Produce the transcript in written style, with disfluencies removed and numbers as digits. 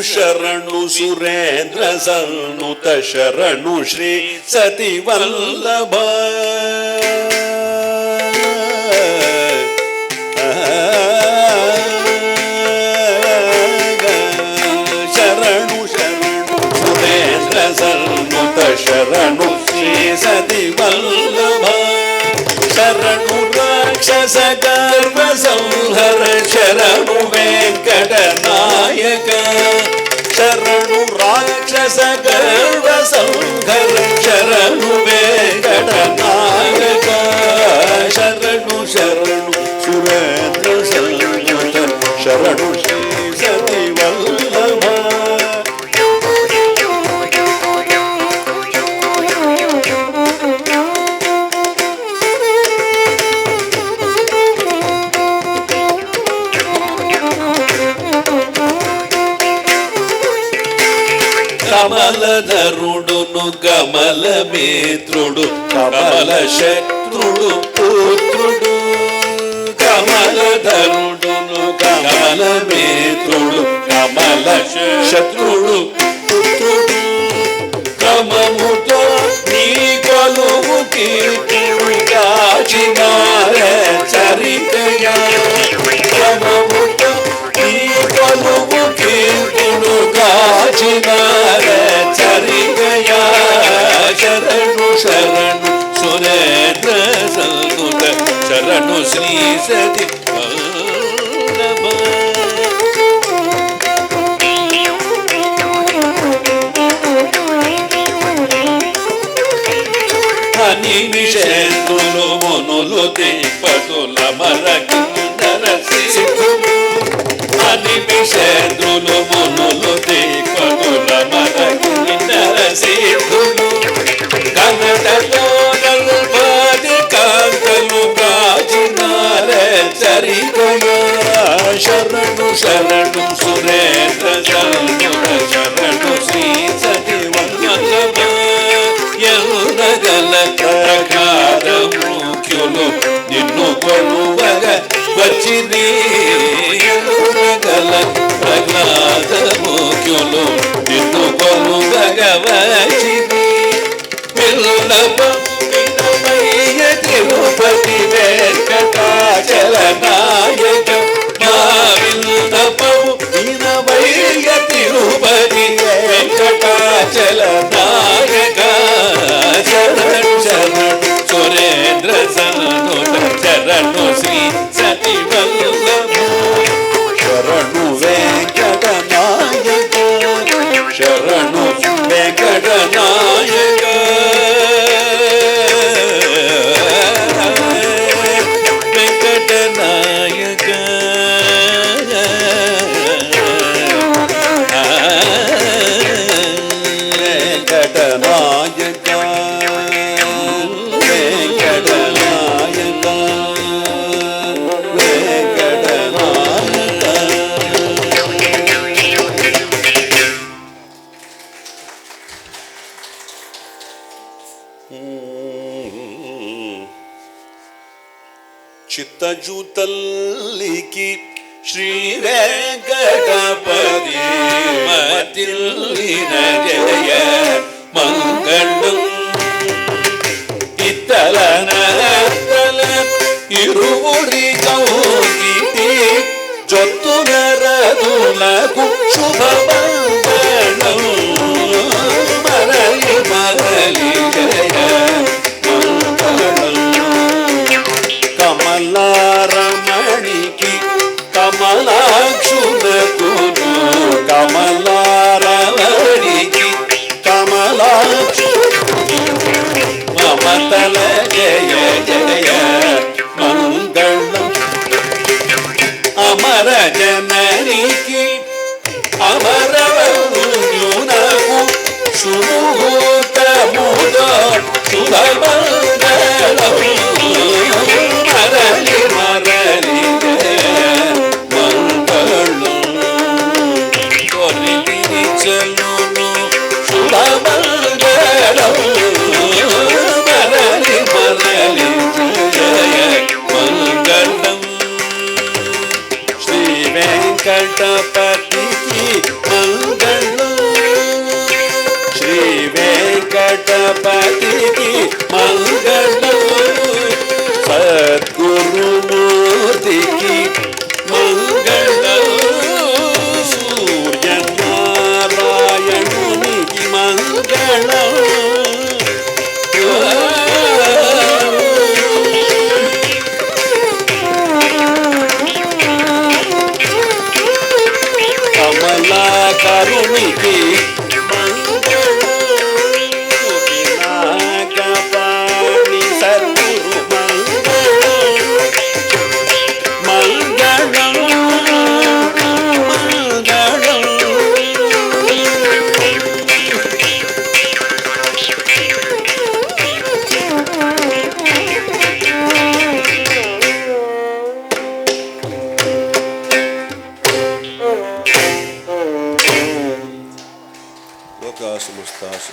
ಶರಣು ಸುರೇಂದ್ರ ಸನ್ನುತ ಶರಣು ಶ್ರೀ ಸತಿ ವಲ್ಲಭ ಶರಣು ಶರಣು ಸುರೇಂದ್ರ ಸನ್ನುತ ಶರಣು ಶ್ರೀ ಸತಿ ವಲ್ಲಭ ಶರಣು ರಾಕ್ಷಸ ಗರ್ವ ಸಂಹರ ಶರಣು ವೆಂಕಟನಾಯಕ ಶರಣು ರಾಕ್ಷಸ ಗರ್ವ ಸಂಹರ ಶರಣು ವೆಂಕಟನಾಯಕ ಶರಣು ಶರಣು ಸುರೇಂದ್ರ ಸನ್ನುತ ಶರಣು ಶ್ರೀ ಸತಿ ವಲ್ಲಭ కమలధరుడును కమల మిత్రుడు కమల శత్రుడు పుత్రుడు కమలధరుడును కమల మిత్రుడు కమల శత్రుడు పుత్రుడు క్రమముతో నీ కొలువు కీర్తుడు కాచినార చరితయా క్రమముతో నీ కొలువు కీర్తుడు కాచినార చరితయా శరణు శరణు సురేంద్ర సన్నుత శరణు శ్రీ సతి వల్లభ నిమిషేంద్రులు మునులు దీపతుల మరకిందర సిద్ధులు నిమిషేంద్రులు మునులు దీపతుల మరకిందర సిద్ధులు కన్నడలో నల్పాది కాంతలు కాచినార చరితయా శరణు శరణు సురేంద్ర సన్నుత శరణు శ్రీ సతి వల్లభ ఎరునగల ప్రకార ముఖ్యులు నిన్ను కొలువగ వచ్చిది ఎరునగల ప్రకార ముఖ్యులు నిన్ను కొలువగ వచ్చిది విల్లభ వినమయ్య తిరుపతి వెంకటాచల నాయక మా విల్లభము వినమయ్య తిరుపతి వెంకటాచల నాయక శరణు శరణు సురేంద్ర సన్నుత శరణు శ్రీ సతి వల్లభ శరణు వెంకటనాయక శరణు వెంకటనాయక వెంకటనాయక వెంకటనాయక చిత్తజూతల్లికి శ్రీ వెంకటపతి మతిల్లిన జయ మంగళం ఇత్తలన ఇరువురి కౌగిటి జొత్తున రదులకు శుభమంగళం మరలి మరలి జయ కమలారమణికి కమలాక్షునకును కరుణికి నాగపాణి సద్గురు మంగళం మంగళం. లోకా సమస్తాసు